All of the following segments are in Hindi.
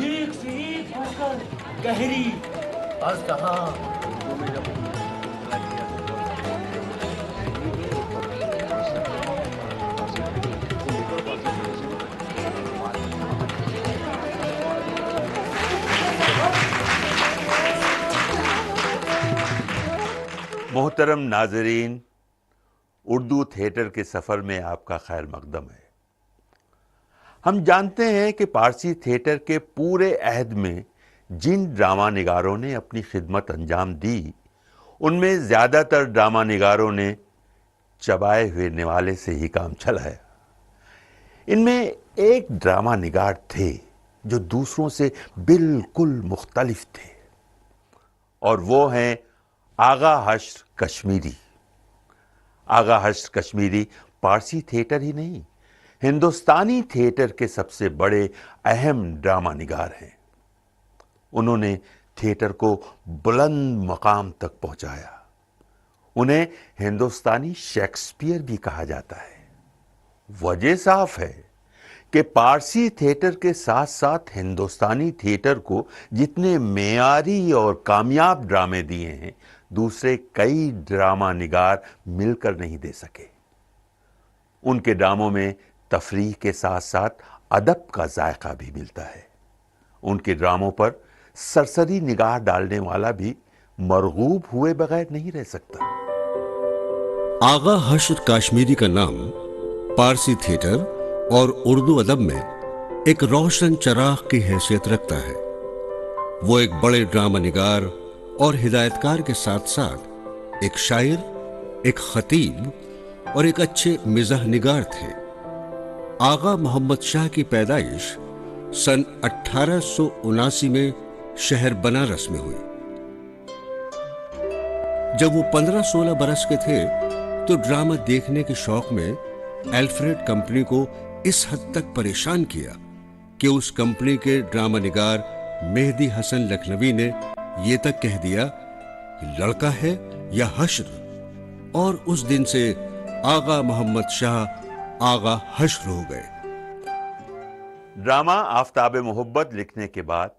एक से एक होकर गहरी और कहा मोहतरम नाजरीन, उर्दू थिएटर के सफ़र में आपका खैर मकदम है। हम जानते हैं कि पारसी थिएटर के पूरे अहद में जिन ड्रामा निगारों ने अपनी खिदमत अंजाम दी, उनमें ज़्यादातर ड्रामा निगारों ने चबाए हुए निवाले से ही काम चलाया। इनमें एक ड्रामा निगार थे जो दूसरों से बिल्कुल मुख्तलिफ थे, और वो हैं आगा हश्र कश्मीरी। आगा हश्र कश्मीरी पारसी थिएटर ही नहीं, हिंदुस्तानी थिएटर के सबसे बड़े अहम ड्रामा निगार हैं। उन्होंने थिएटर को बुलंद मकाम तक पहुंचाया। उन्हें हिंदुस्तानी शेक्सपियर भी कहा जाता है। वजह साफ है कि पारसी थिएटर के साथ साथ हिंदुस्तानी थिएटर को जितने मेयारी और कामयाब ड्रामे दिए हैं, दूसरे कई ड्रामा निगार मिलकर नहीं दे सके। उनके ड्रामों में तफरीह के साथ साथ अदब का जायका भी मिलता है। उनके ड्रामों पर सरसरी निगाह डालने वाला भी मरगूब हुए बगैर नहीं रह सकता। आगा हश्र कश्मीरी का नाम पारसी थिएटर और उर्दू अदब में एक रोशन चराग की हैसियत रखता है। वो एक बड़े ड्रामा निगार और हिदायतकार के साथ साथ एक शायर, एक खतीब और एक अच्छे मिजाह निगार थे। आगा मोहम्मद शाह की पैदाइश सन 1879 में शहर बनारस में हुई। जब वो 15-16 बरस के थे तो ड्रामा देखने के शौक में एल्फ्रेड कंपनी को इस हद तक परेशान किया कि उस कंपनी के ड्रामा निगार मेहदी हसन लखनवी ने ये तक कह दिया कि लड़का है या हश्र, और उस दिन से आगा मोहम्मद शाह आगा हश्र हो गए। ड्रामा आफताब मोहब्बत लिखने के बाद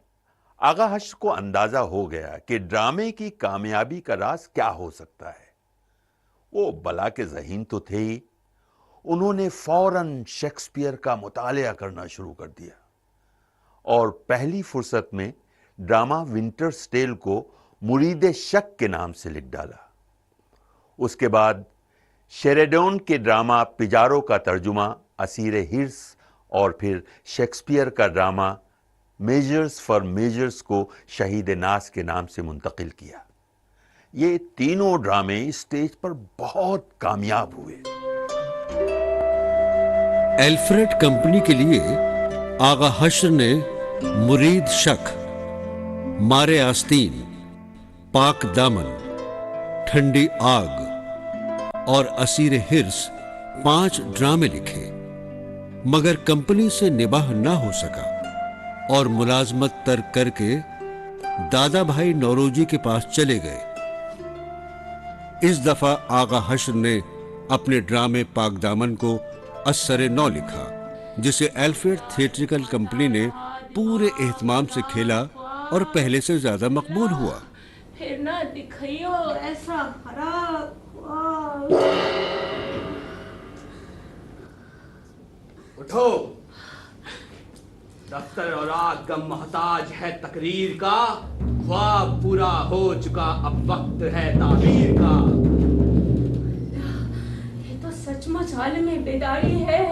आगा हश्र को अंदाजा हो गया कि ड्रामे की कामयाबी का राज क्या हो सकता है। वो बला के ज़हीन तो थे ही, उन्होंने फौरन शेक्सपियर का मुतालिया करना शुरू कर दिया और पहली फुर्सत में ड्रामा विंटर्स टेल को मुरीद शक के नाम से लिख डाला। उसके बाद शेरेडोन के ड्रामा पिजारो का तर्जुमा असीर हिर्स और फिर शेक्सपियर का ड्रामा मेजर्स फॉर मेजर्स को शहीद नास के नाम से मुंतकिल किया। ये तीनों ड्रामे स्टेज पर बहुत कामयाब हुए। एल्फ्रेड कंपनी के लिए आगा हश्र ने मुरीद शक, मारे आस्तीन, पाक दामन, ठंडी आग और असीर हिर्स 5 ड्रामे लिखे, मगर कंपनी से निबाह ना हो सका और मुलाजमत तर्क करके दादा भाई नौरोजी के पास चले गए। इस दफा आगा हश्र ने अपने ड्रामे पाक दामन को असरे नौ लिखा, जिसे एल्फ्रेड थिएट्रिकल कंपनी ने पूरे एहतमाम से खेला और पहले से ज्यादा मकबूल हुआ। फिर ना दिखाइयो ऐसा खराब। उठो, दफ्तर और आग का मोहताज है तकरीर का, ख्वाब पूरा हो चुका, अब वक्त है ताबीर का। ये तो सचमुच आलमे बेदारी है,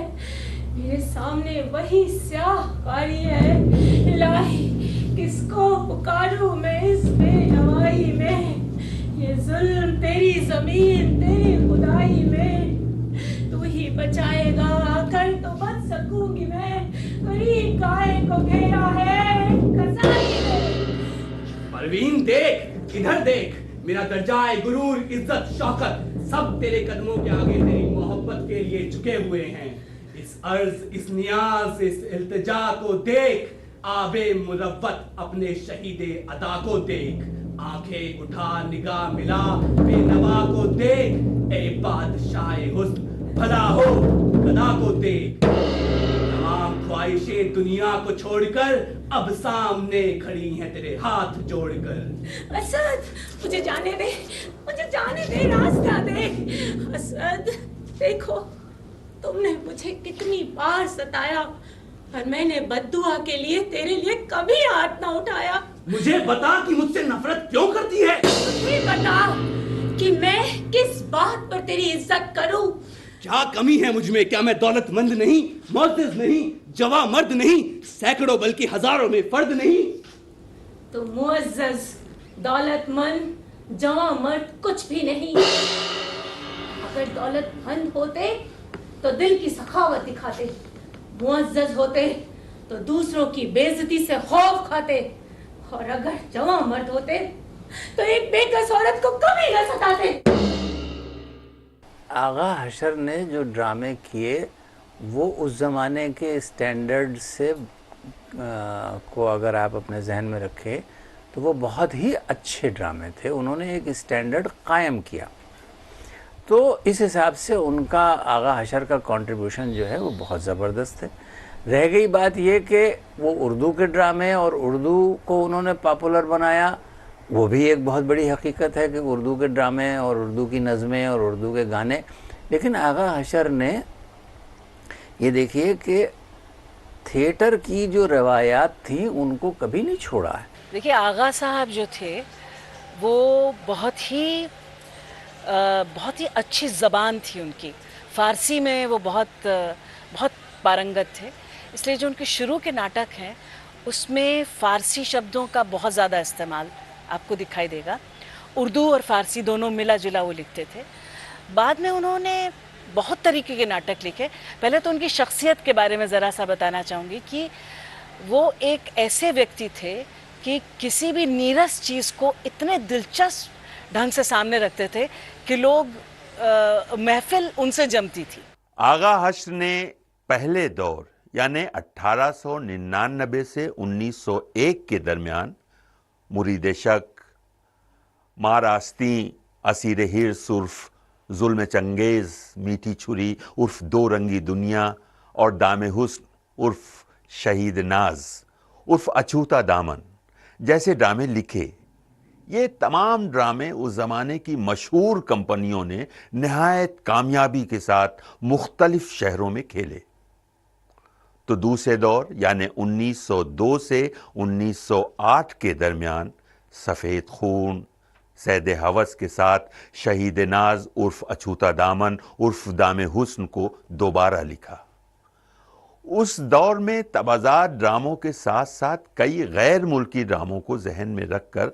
मेरे सामने वही स्याह कारी है। इलाही किसको पुकारूं मैं इस बेनवाई में, ये जुल्म तेरी जमीन तेरी खुदाई में, तू ही बचाएगा आकर तो बच सकूंगी मैं, करीब गाय को घेरा है खजानी में। परवीन देख, इधर देख, मेरा दर्जाए गुरूर इज्जत शौकत सब तेरे कदमों के आगे तेरी मोहब्बत के लिए झुके हुए हैं। इस अर्ज, इस नियाज, इस इल्तिजा को देख, आबे मुरव्वत अपने शहीदे अदा को देख, आंखें उठा निगाह मिला बेनवा को देख, ए बादशाह हुस्न भला हो गदा को देख। तमाम ख्वाहिशें दुनिया को छोड़कर अब सामने खड़ी हैं तेरे हाथ जोड़कर। असद, मुझे जाने दे, रास्ता दे। असद, देखो तुमने मुझे कितनी बार सताया और मैंने बद्दुआ के लिए तेरे लिए कभी हाथ ना उठाया। मुझे बता कि मुझसे नफरत क्यों करती है? मुझे बता कि मैं किस बात पर तेरी इज्जत करूं। क्या कमी है मुझ में? क्या मैं दौलतमंद नहीं, मुअज़्ज़ज़ नहीं, जवां मर्द नहीं, सैकड़ों बल्कि हजारों में फर्द नहीं? तो मुअज़्ज़ज़, दौलतमंद, जवां मर्द कुछ भी नहीं। अगर दौलतमंद होते तो दिल की सखावत दिखाते, मुअज़्ज़ज़ होते तो दूसरों की बेइज्जती से खौफ खाते, और अगर जवां मर्द होते तो एक बेकस औरत को कभी न सताते। आगा हशर ने जो ड्रामे किए वो उस ज़माने के स्टैंडर्ड से को अगर आप अपने जहन में रखें तो वो बहुत ही अच्छे ड्रामे थे। उन्होंने एक स्टैंडर्ड कायम किया, तो इस हिसाब से उनका आगा हशर का कंट्रीब्यूशन जो है वो बहुत ज़बरदस्त है। रह गई बात ये कि वो उर्दू के ड्रामे और उर्दू को उन्होंने पॉपुलर बनाया, वो भी एक बहुत बड़ी हकीकत है कि उर्दू के ड्रामे और उर्दू की नज़में और उर्दू के गाने। लेकिन आगा हशर ने ये देखिए कि थिएटर की जो रवायात थी उनको कभी नहीं छोड़ा है। देखिए, आगा साहब जो थे वो बहुत ही अच्छी ज़बान थी उनकी। फ़ारसी में वो बहुत पारंगत थे, इसलिए जो उनके शुरू के नाटक हैं उसमें फ़ारसी शब्दों का बहुत ज़्यादा इस्तेमाल आपको दिखाई देगा। उर्दू और फ़ारसी दोनों मिला जुला वो लिखते थे। बाद में उन्होंने बहुत तरीके के नाटक लिखे। पहले तो उनकी शख्सियत के बारे में ज़रा सा बताना चाहूँगी कि वो एक ऐसे व्यक्ति थे कि किसी भी नीरस चीज़ को इतने दिलचस्प ढंग से सामने रखते थे कि लोग महफिल उनसे जमती थी। आगा हश्र ने पहले दौर यानी 1899 से 1901 के दरमियान मुरीद शक, मार आस्तीं, असीर हिर्स उर्फ जुल्म चंगेज़, मीठी छुरी उर्फ दो रंगी दुनिया और दाम हुस्न उर्फ शहीद नाज उर्फ अछूता दामन जैसे ड्रामे लिखे। ये तमाम ड्रामे उस ज़माने की मशहूर कंपनियों ने नहायत कामयाबी के साथ मुख्तलिफ शहरों में खेले। तो दूसरे दौर यानी 1902 से 1908 के दरमियान सफ़ेद खून, सैद हवस के साथ शहीद नाज उर्फ अछूता दामन उर्फ दाम हुस्न को दोबारा लिखा। उस दौर में तबाज़ात ड्रामों के साथ साथ कई गैर मुल्की ड्रामों को जहन में रखकर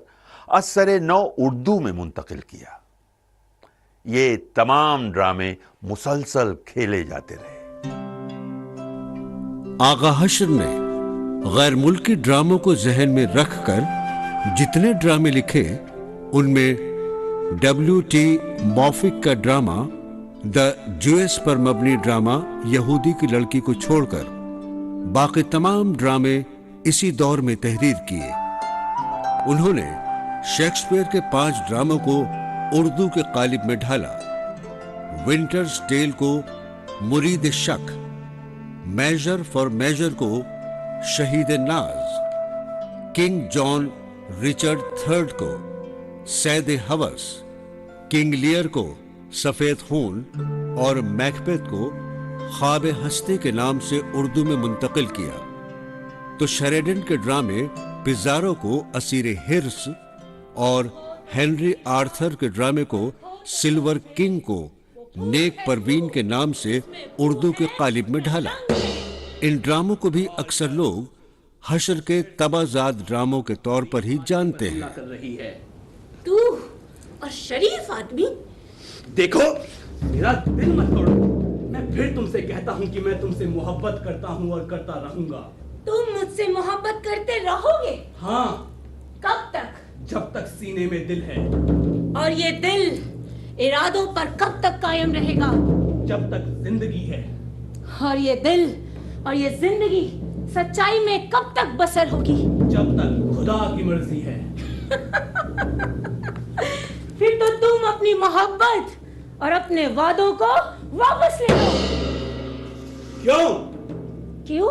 असर नौ उर्दू में मुंतकिल किया। ये तमाम ड्रामे मुसलसल खेले जाते रहे। आगा हश्र ने गैर मुल्की ड्रामों को जहन में रखकर जितने ड्रामे लिखे उनमें W.T. मॉफिक का ड्रामा द जूएस पर मबनी ड्रामा यहूदी की लड़की को छोड़कर बाकी तमाम ड्रामे इसी दौर में तहरीर किए। उन्होंने शेक्सपियर के 5 ड्रामों को उर्दू के कालिब में ढाला। विंटर्स टेल को मुरीद शक, मेजर फॉर मेजर को शहीद नाज, किंग जॉन रिचर्ड III को सैद हवस, किंग लियर को सफेद खून और मैकबेथ को ख्वाब हस्ती के नाम से उर्दू में मुंतकिल किया। तो शेरिडन के ड्रामे पिज़ारो को असीर हिर्स और हेनरी आर्थर के ड्रामे को सिल्वर किंग को नेक परवीन के नाम से उर्दू के कालिब में ढाला। इन ड्रामों को भी अक्सर लोग हश्र के तबाज़ात ड्रामों के तौर पर ही जानते हैं। कर रही है तू और शरीफ आदमी, देखो मेरा दिल मत तोड़ो। मैं फिर तुमसे कहता हूँ कि मैं तुमसे मोहब्बत करता हूँ और करता रहूंगा। तुम मुझसे मोहब्बत करते रहोगे? हाँ, कब तक? जब तक सीने में दिल है। और ये दिल इरादों पर कब तक कायम रहेगा? जब तक जिंदगी है। और ये दिल और ये जिंदगी सच्चाई में कब तक बसर होगी? जब तक खुदा की मर्जी है। फिर तो तुम अपनी मोहब्बत और अपने वादों को वापस ले लो। क्यों? क्यों?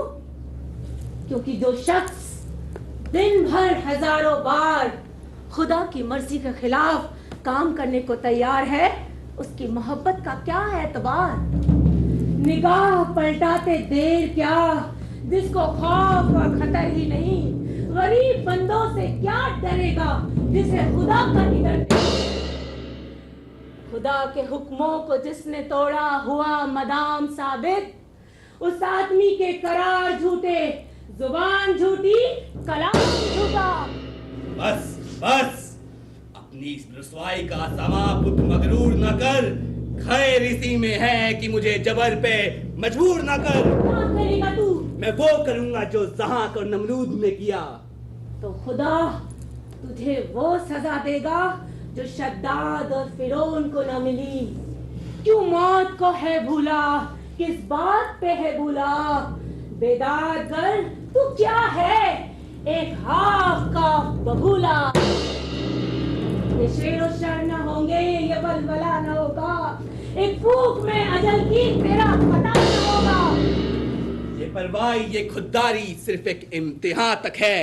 क्योंकि जो शख्स दिन भर हजारों बार खुदा की मर्जी के खिलाफ काम करने को तैयार है, उसकी मोहब्बत का क्या एतबार। निगाह पलटाते देर क्या, जिसको खौफ और खतर ही नहीं, गरीब बंदों से क्या डरेगा जिसे खुदा का नहीं डरता। खुदा के हुक्मों को जिसने तोड़ा हुआ मदाम साबित, उस आदमी के करार झूठे, जुबान झूठी, कलाम झूठा। बस बस, अपनी इस रसवाई का समा खुद मगरूर न कर। खैर इसी में है कि मुझे जबर पे मजबूर न कर। क्या करेगा तू? मैं वो करूंगा जो ज़हाक और नमरूद ने किया। तो खुदा तुझे वो सजा देगा जो शद्दाद और फिरौन को न मिली। क्यों मौत को है भूला, किस बात पे है भूला। बेदार कर तू क्या है, एक हाफ का बबूला। ये शेरो शर न होंगे, ये बलबला न होगा, एक फूक में अजल की तेरा पता न होगा। ये परवाही, ये खुददारी सिर्फ एक इम्तिहान तक है।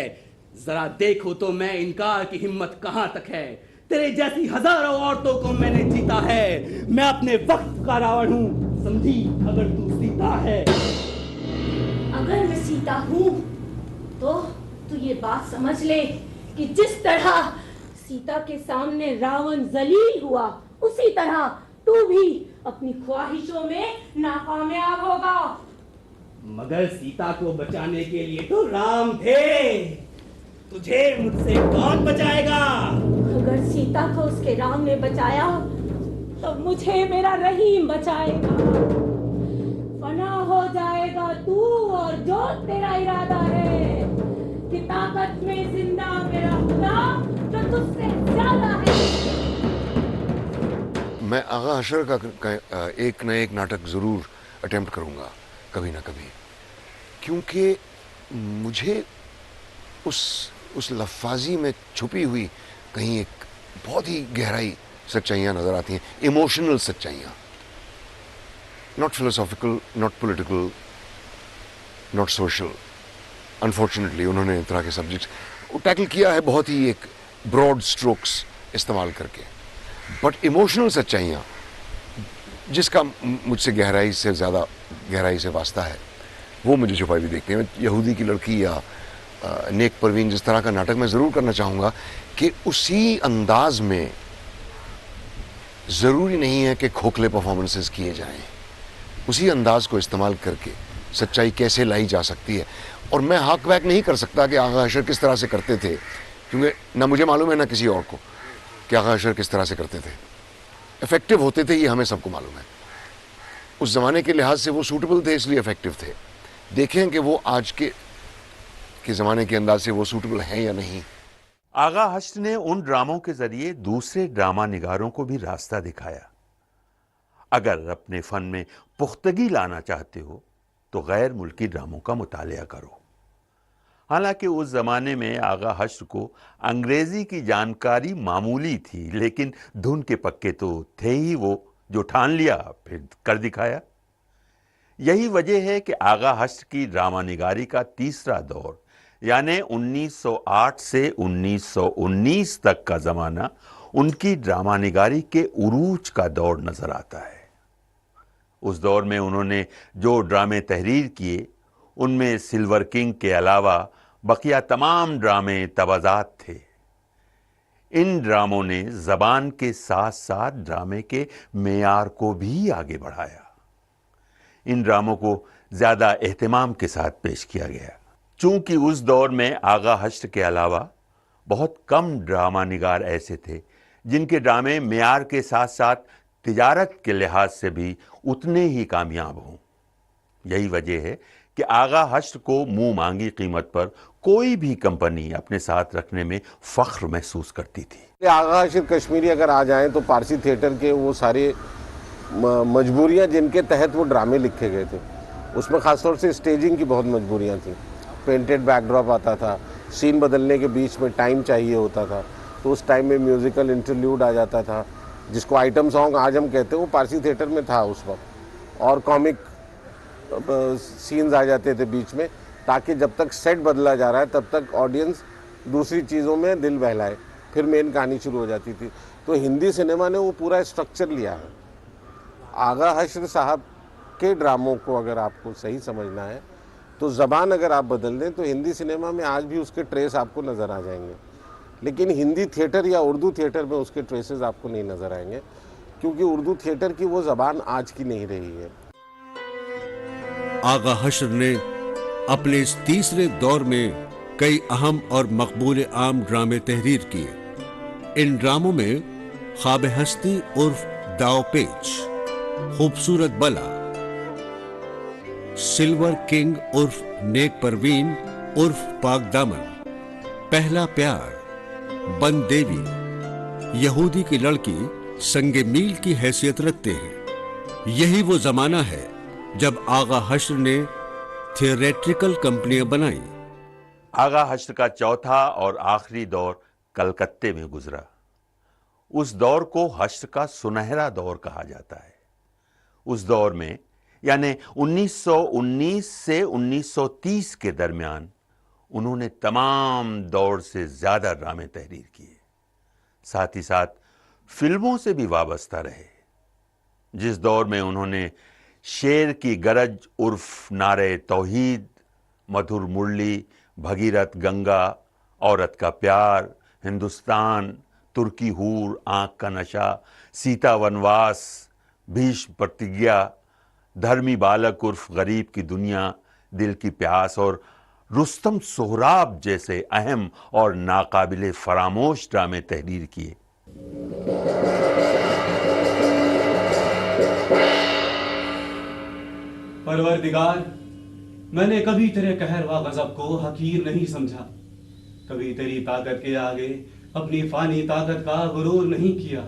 जरा देखो तो मैं इनकार की हिम्मत कहां तक है। तेरे जैसी हजारों औरतों को मैंने जीता है। मैं अपने वक्त का रावण हूं, समझी अगर तू सीता है। अगर मैं सीता हूं तो तू ये बात समझ ले कि जिस तरह सीता के सामने रावण जलील हुआ, उसी तरह तू भी अपनी ख्वाहिशों में नाकामयाब होगा। मगर सीता को बचाने के लिए तो राम थे। तुझे मुझसे कौन बचाएगा? अगर सीता को उसके राम ने बचाया तो मुझे मेरा रहीम बचाएगा। फना हो जाएगा तू और जो तेरा इरादा है, कि ताकत में जिंदा मेरा खुदा जो तुझसे ज्यादा है। मैं आगा हशर का एक न एक नाटक ज़रूर अटेम्प्ट करूँगा कभी ना कभी, क्योंकि मुझे उस लफ्ज़ी में छुपी हुई कहीं एक बहुत ही गहराई सच्चाइयाँ नज़र आती हैं, इमोशनल सच्चाइयाँ, not philosophical, not political, not social. Unfortunately उन्होंने इस तरह के सब्जेक्ट्स टैकल किया है बहुत ही एक ब्रॉड स्ट्रोक्स इस्तेमाल करके, बट इमोशनल सच्चाइयाँ जिसका मुझसे गहराई से ज़्यादा गहराई से वास्ता है, वो मुझे छुपाई हुई देखते हैं। यहूदी की लड़की या नेक परवीन जिस तरह का नाटक मैं ज़रूर करना चाहूँगा कि उसी अंदाज में, ज़रूरी नहीं है कि खोखले परफॉर्मेंसेस किए जाएं, उसी अंदाज को इस्तेमाल करके सच्चाई कैसे लाई जा सकती है। और मैं हाक बैक नहीं कर सकता कि आगा हशर किस तरह से करते थे, क्योंकि ना मुझे मालूम है ना किसी और को कि आगा हशर किस तरह से करते थे। इफ़ेक्टिव होते थे ये हमें सबको मालूम है। उस ज़माने के लिहाज से वो सूटेबल थे, इसलिए इफ़ेक्टिव थे। देखें कि वो आज के ज़माने के अंदाज से वो सूटेबल हैं या नहीं। आगा हश्र ने उन ड्रामों के जरिए दूसरे ड्रामा निगारों को भी रास्ता दिखाया। अगर अपने फन में पुख्तगी लाना चाहते हो तो गैर मुल्की ड्रामों का मुतालिया करो। हालांकि उस जमाने में आगा हश्र को अंग्रेजी की जानकारी मामूली थी, लेकिन धुन के पक्के तो थे ही वो, जो ठान लिया फिर कर दिखाया। यही वजह है कि आगा हश्र की ड्रामा निगारी का तीसरा दौर, यानी 1908 से 1919 तक का ज़माना, उनकी ड्रामा निगारी के उरूज का दौर नज़र आता है। उस दौर में उन्होंने जो ड्रामे तहरीर किए, उनमें सिल्वर किंग के अलावा बकिया तमाम ड्रामे तवाज़ात थे। इन ड्रामों ने ज़बान के साथ साथ ड्रामे के मेयार को भी आगे बढ़ाया। इन ड्रामों को ज़्यादा एहतमाम के साथ पेश किया गया। चूंकि उस दौर में आगा हश्र के अलावा बहुत कम ड्रामा निगार ऐसे थे जिनके ड्रामे मेयार के साथ साथ तिजारत के लिहाज से भी उतने ही कामयाब हों। यही वजह है कि आगा हश्र को मुंह मांगी कीमत पर कोई भी कंपनी अपने साथ रखने में फख्र महसूस करती थी। आगा हश्र कश्मीरी अगर आ जाएं तो पारसी थिएटर के वो सारे मजबूरियां जिनके तहत वो ड्रामे लिखे गए थे, उसमें ख़ासतौर से स्टेजिंग की बहुत मजबूरियां थी। पेंटेड बैकड्रॉप आता था, सीन बदलने के बीच में टाइम चाहिए होता था, तो उस टाइम में म्यूज़िकल इंटरल्यूड आ जाता था, जिसको आइटम सॉन्ग आज हम कहते हैं, वो पारसी थिएटर में था उस वक्त। और कॉमिक सीन्स आ जाते थे बीच में, ताकि जब तक सेट बदला जा रहा है तब तक ऑडियंस दूसरी चीज़ों में दिल बहलाए, फिर मेन कहानी शुरू हो जाती थी। तो हिंदी सिनेमा ने वो पूरा स्ट्रक्चर लिया है। आगा हश्र साहब के ड्रामों को अगर आपको सही समझना है तो ज़बान अगर आप बदल दें तो हिंदी सिनेमा में आज भी उसके ट्रेस आपको नज़र आ जाएंगे, लेकिन हिंदी थिएटर या उर्दू थिएटर में उसके ट्रेसेस आपको नहीं नज़र आएंगे, क्योंकि उर्दू थिएटर की वो ज़बान आज की नहीं रही है। आगा हश्र ने अपने इस तीसरे दौर में कई अहम और मकबूल आम ड्रामे तहरीर किए। इन ड्रामों में ख्वाब हस्ती उर्फ दावपेच, खूबसूरत बला, सिल्वर किंग उर्फ नेक परवीन उर्फ पाक दामन, पहला प्यार, बंद देवी, यहूदी की लड़की संगे मील की हैसियत रखते हैं। यही वो जमाना है जब आगा हश्र ने थिएट्रिकल कंपनियां बनाई। आगा हश्र का चौथा और आखिरी दौर कलकत्ते में गुजरा। उस दौर को हश्र का सुनहरा दौर कहा जाता है। उस दौर में यानी 1919 से 1930 के दरमियान उन्होंने तमाम दौर से ज्यादा ड्रामे तहरीर किए। साथ ही साथ फिल्मों से भी वाबस्ता रहे। जिस दौर में उन्होंने शेर की गरज उर्फ नारे तौहीद, मधुर मुरली, भगीरथ गंगा, औरत का प्यार, हिंदुस्तान, तुर्की हूर, आंख का नशा, सीता वनवास, भीष्म प्रतिज्ञा, धर्मी बालक उर्फ गरीब की दुनिया, दिल की प्यास और रुस्तम सोहराब जैसे अहम और नाकाबिले फरामोश ड्रामे तहरीर किए। परवरदिगार, मैंने कभी तेरे कहर व गजब को हकीर नहीं समझा, कभी तेरी ताकत के आगे अपनी फानी ताकत का गुरूर नहीं किया।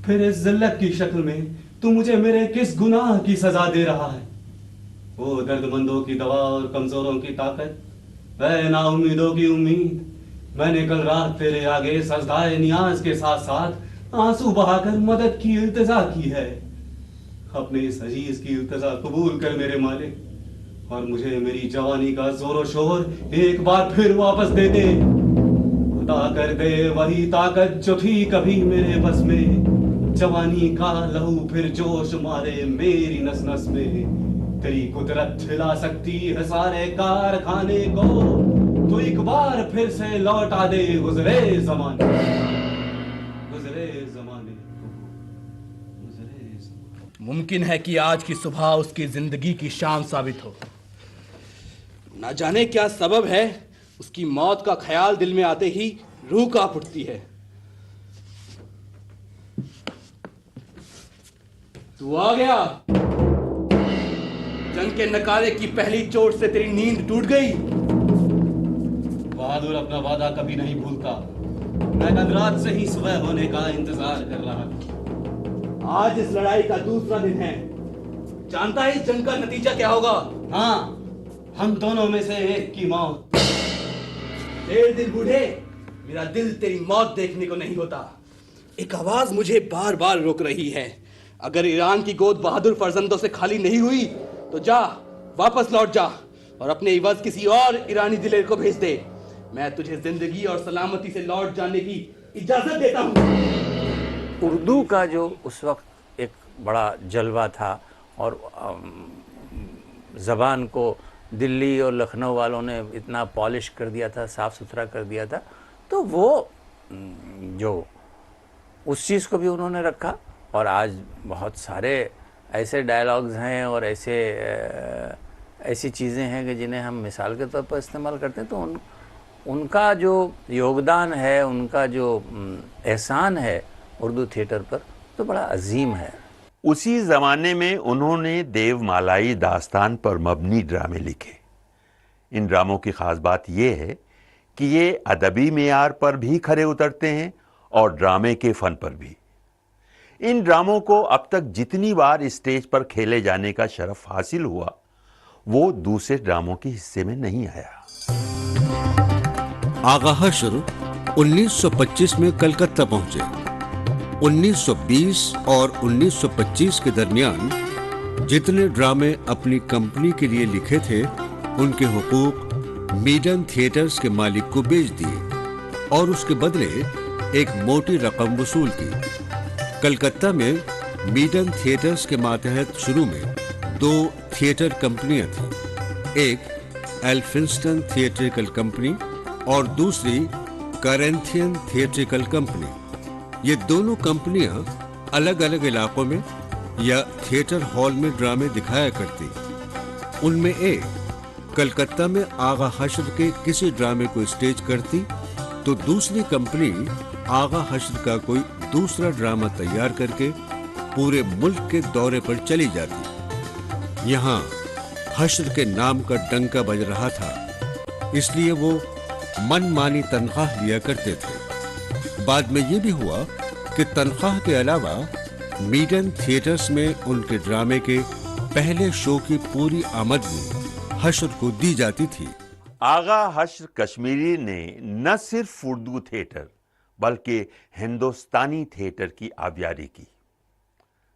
फिर इस जिल्लत की शक्ल में तू मुझे मेरे किस गुनाह की सजा दे रहा है? वो दर्दमंदों की दवा और कमजोरों की ताकत, वह नाउमीदों की उम्मीद। मैंने कल रात तेरे आगे सजदाए नियाज के साथ साथ आंसू बहाकर मदद की इल्तिजा की है। अपने इस अजीज की इल्तिजा कबूल कर मेरे मालिक, और मुझे मेरी जवानी का जोरो शोर एक बार फिर वापस दे दे। अता कर दे वही ताकत जो थी कभी मेरे बस में, जवानी का लहू फिर जोश मारे मेरी नस नस में। तेरी कुदरत हिला सकती है सारे कारखाने को, तो एक बार फिर से लौटा दे गुजरे जमाने, गुजरे जमाने को, गुजरे जमाने। मुमकिन है कि आज की सुबह उसकी जिंदगी की शान साबित हो। ना जाने क्या सबब है, उसकी मौत का ख्याल दिल में आते ही रूह कांप उठती है। तू आ गया। जंग के नकारे की पहली चोट से तेरी नींद टूट गई। बहादुर अपना वादा कभी नहीं भूलता। मैं कल रात से ही सुबह होने का इंतजार कर रहा था। आज इस लड़ाई का दूसरा दिन है। जानता है इस जंग का नतीजा क्या होगा? हाँ, हम दोनों में से एक की मौत। तेरे दिल बूढ़े, मेरा दिल तेरी मौत देखने को नहीं होता। एक आवाज मुझे बार बार रोक रही है। अगर ईरान की गोद बहादुर फर्जंदों से खाली नहीं हुई तो जा, वापस लौट जा और अपने इवज किसी और ईरानी दिलेर को भेज दे। मैं तुझे जिंदगी और सलामती से लौट जाने की इजाजत देता हूँ। उर्दू का जो उस वक्त एक बड़ा जलवा था और ज़बान को दिल्ली और लखनऊ वालों ने इतना पॉलिश कर दिया था, साफ़ सुथरा कर दिया था, तो वो जो उस चीज़ को भी उन्होंने रखा। और आज बहुत सारे ऐसे डायलॉग्स हैं और ऐसी चीज़ें हैं कि जिन्हें हम मिसाल के तौर पर इस्तेमाल करते हैं, तो उनका जो योगदान है, उनका जो एहसान है उर्दू थिएटर पर, तो बड़ा अजीम है। उसी ज़माने में उन्होंने देवमालाई दास्तान पर मबनी ड्रामे लिखे। इन ड्रामों की ख़ास बात यह है कि ये अदबी मेयार पर भी खरे उतरते हैं और ड्रामे के फ़न पर भी। इन ड्रामों को अब तक जितनी बार स्टेज पर खेले जाने का शरफ हासिल हुआ, वो दूसरे ड्रामों के हिस्से में नहीं आया। आगा हश्र 1925 में कलकत्ता पहुंचे। 1920 और 1925 के दरमियान जितने ड्रामे अपनी कंपनी के लिए लिखे थे, उनके हुकूक मीडन थिएटर्स के मालिक को बेच दिए और उसके बदले एक मोटी रकम वसूल की। कलकत्ता में मीडन थिएटर्स के मातहत शुरू में 2 थिएटर कंपनियां थीं, एक एल्फिंस्टन थिएट्रिकल कंपनी और दूसरी करेंथियन थिएट्रिकल कंपनी। ये दोनों कंपनियां अलग अलग इलाकों में या थिएटर हॉल में ड्रामे दिखाया करती। उनमें एक कलकत्ता में आगा हश्र के किसी ड्रामे को स्टेज करती तो दूसरी कंपनी आगा हश्र का कोई दूसरा ड्रामा तैयार करके पूरे मुल्क के दौरे पर चली जाती। यहाँ हश्र के नाम का डंका बज रहा था, इसलिए वो मनमानी तनख्वाह लिया करते थे। बाद में ये भी हुआ कि तनख्वाह के अलावा मीडन थिएटर्स में उनके ड्रामे के पहले शो की पूरी आमदनी हश्र को दी जाती थी। आगा हश्र कश्मीरी ने न सिर्फ उर्दू थिएटर बल्कि हिंदुस्तानी थिएटर की आबियारी की,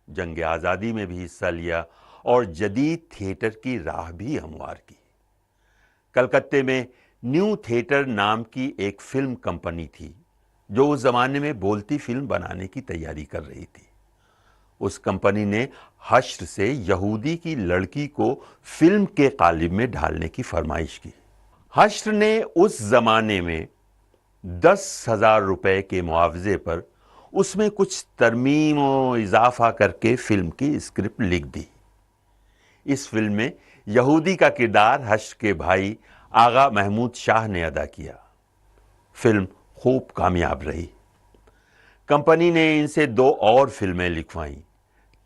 जंग आज़ादी में भी हिस्सा लिया और जदीद थिएटर की राह भी हमवार की। कलकत्ते में न्यू थिएटर नाम की एक फिल्म कंपनी थी जो उस जमाने में बोलती फिल्म बनाने की तैयारी कर रही थी। उस कंपनी ने हश्र से यहूदी की लड़की को फिल्म के कालिब में ढालने की फरमाइश की। हश्र ने उस जमाने में 10,000 रुपए के मुआवजे पर उसमें कुछ तरमीम और इजाफा करके फिल्म की स्क्रिप्ट लिख दी। इस फिल्म में यहूदी का किरदार हश्र के भाई आगा महमूद शाह ने अदा किया। फिल्म खूब कामयाब रही। कंपनी ने इनसे 2 और फिल्में लिखवाईं,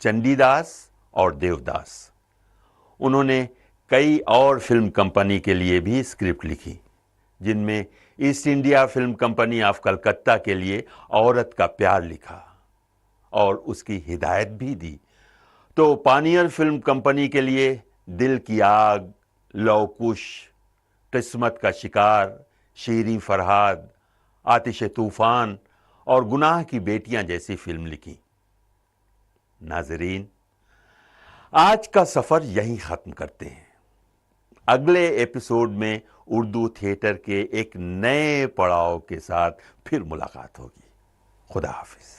चंडीदास और देवदास। उन्होंने कई और फिल्म कंपनी के लिए भी स्क्रिप्ट लिखी, जिनमें east India film company of Calcutta के लिए औरत का प्यार लिखा और उसकी हिदायत भी दी, तो पानियर फिल्म कंपनी के लिए दिल की आग, लौकुश, किस्मत का शिकार, शीरी फरहाद, आतिश तूफान और गुनाह की बेटियां जैसी फिल्म लिखी। नाजरीन, आज का सफर यहीं खत्म करते हैं। अगले एपिसोड में उर्दू थिएटर के एक नए पड़ाव के साथ फिर मुलाकात होगी। खुदा हाफिज।